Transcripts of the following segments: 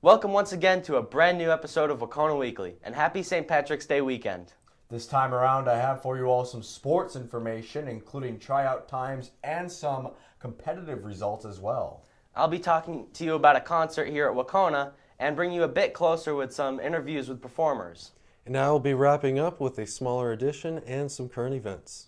Welcome once again to a brand new episode of Wahconah Weekly, and happy St. Patrick's Day weekend. This time around, I have for you all some sports information, including tryout times and some competitive results as well. I'll be talking to you about a concert here at Wahconah and bring you a bit closer with some interviews with performers. And I will be wrapping up with a smaller edition and some current events.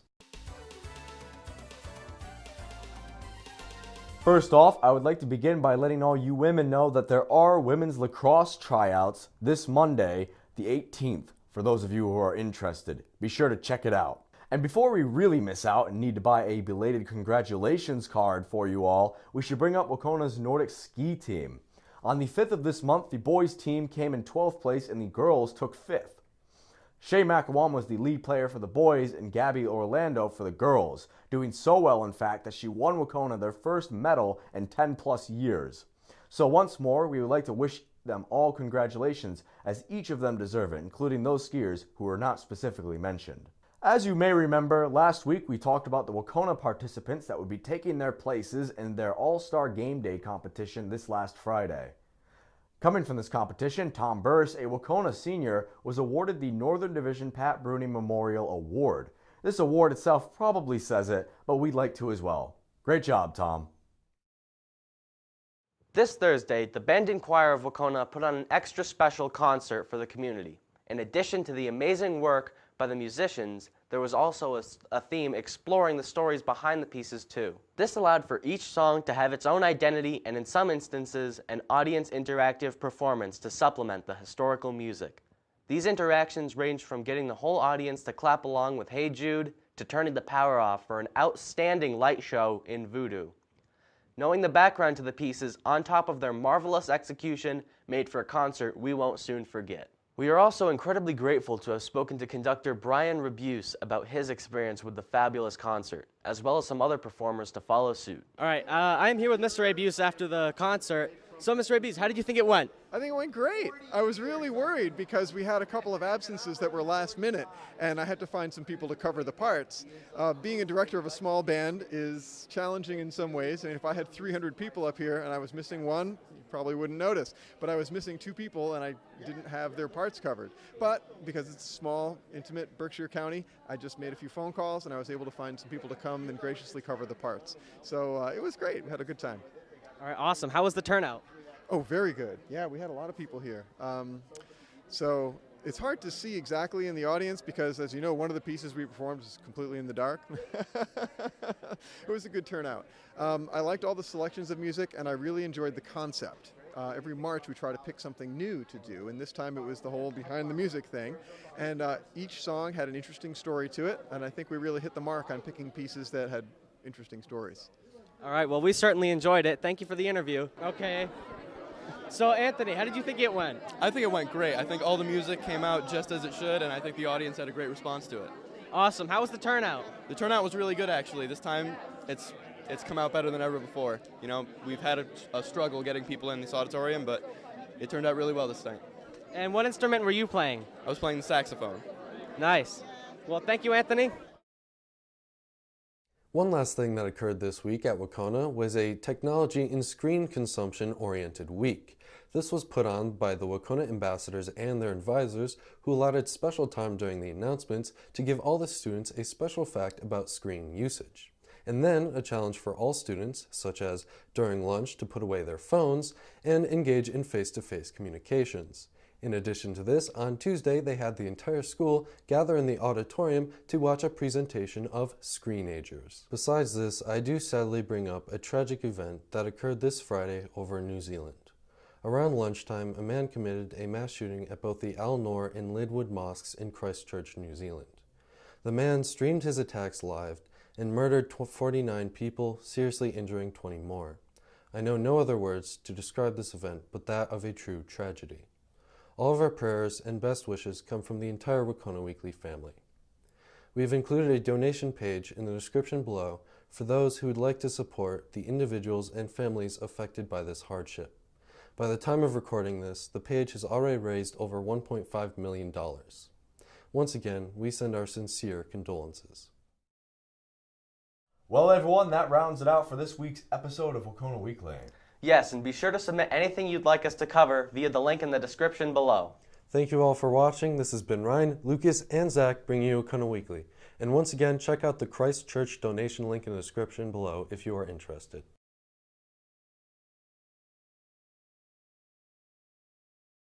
First off, I would like to begin by letting all you women know that there are women's lacrosse tryouts this Monday, the 18th, for those of you who are interested. Be sure to check it out. And before we really miss out and need to buy a belated congratulations card for you all, we should bring up Waconah's Nordic ski team. On the 5th of this month, the boys team came in 12th place and the girls took 5th. Shay McEwan was the lead player for the boys and Gabby Orlando for the girls, doing so well in fact that she won Wahconah their first medal in 10 plus years. So once more, we would like to wish them all congratulations, as each of them deserve it, including those skiers who were not specifically mentioned. As you may remember, last week we talked about the Wahconah participants that would be taking their places in their All-Star Game Day competition this last Friday. Coming from this competition, Tom Burris, a Wahconah senior, was awarded the Northern Division Pat Bruni Memorial Award. This award itself probably says it, but we'd like to as well. Great job, Tom. This Thursday, the Band and Choir of Wahconah put on an extra special concert for the community. In addition to the amazing work by the musicians, there was also a theme exploring the stories behind the pieces too. This allowed for each song to have its own identity and in some instances an audience interactive performance to supplement the historical music. These interactions ranged from getting the whole audience to clap along with Hey Jude to turning the power off for an outstanding light show in Voodoo. Knowing the background to the pieces on top of their marvelous execution made for a concert we won't soon forget. We are also incredibly grateful to have spoken to conductor Brian Rebuse about his experience with the fabulous concert, as well as some other performers to follow suit. All right, I'm here with Mr. Rebuse after the concert. So, Mr. Rebuse, how did you think it went? I think it went great. I was really worried because we had a couple of absences that were last minute, and I had to find some people to cover the parts. Being a director of a small band is challenging in some ways, and if I had 300 people up here and I was missing one, you probably wouldn't notice. But I was missing two people, and I didn't have their parts covered. But because it's small, intimate Berkshire County, I just made a few phone calls, and I was able to find some people to come and graciously cover the parts. So it was great. We had a good time. All right, awesome. How was the turnout? Oh, very good. Yeah, we had a lot of people here. So it's hard to see exactly in the audience because, as you know, one of the pieces we performed is completely in the dark. It was a good turnout. I liked all the selections of music, and I really enjoyed the concept. Every March we try to pick something new to do, and this time it was the whole behind the music thing. And each song had an interesting story to it, and I think we really hit the mark on picking pieces that had interesting stories. All right, well, we certainly enjoyed it. Thank you for the interview. Okay. So, Anthony, how did you think it went? I think it went great. I think all the music came out just as it should, and I think the audience had a great response to it. Awesome. How was the turnout? The turnout was really good, actually. This time, it's come out better than ever before. You know, we've had a struggle getting people in this auditorium, but it turned out really well this time. And what instrument were you playing? I was playing the saxophone. Nice. Well, thank you, Anthony. One last thing that occurred this week at Wahconah was a technology and screen consumption oriented week. This was put on by the Wahconah ambassadors and their advisors, who allotted special time during the announcements to give all the students a special fact about screen usage. And then a challenge for all students, such as during lunch to put away their phones and engage in face-to-face communications. In addition to this, on Tuesday they had the entire school gather in the auditorium to watch a presentation of Screenagers. Besides this, I do sadly bring up a tragic event that occurred this Friday over in New Zealand. Around lunchtime, a man committed a mass shooting at both the Al Noor and Lynwood mosques in Christchurch, New Zealand. The man streamed his attacks live and murdered 49 people, seriously injuring 20 more. I know no other words to describe this event but that of a true tragedy. All of our prayers and best wishes come from the entire Wahconah Weekly family. We have included a donation page in the description below for those who would like to support the individuals and families affected by this hardship. By the time of recording this, the page has already raised over $1.5 million. Once again, we send our sincere condolences. Well, everyone, that rounds it out for this week's episode of Wahconah Weekly. Yes, and be sure to submit anything you'd like us to cover via the link in the description below. Thank you all for watching. This has been Ryan, Lucas, and Zach bringing you Wahconah Weekly. And once again, check out the Christ Church donation link in the description below if you are interested.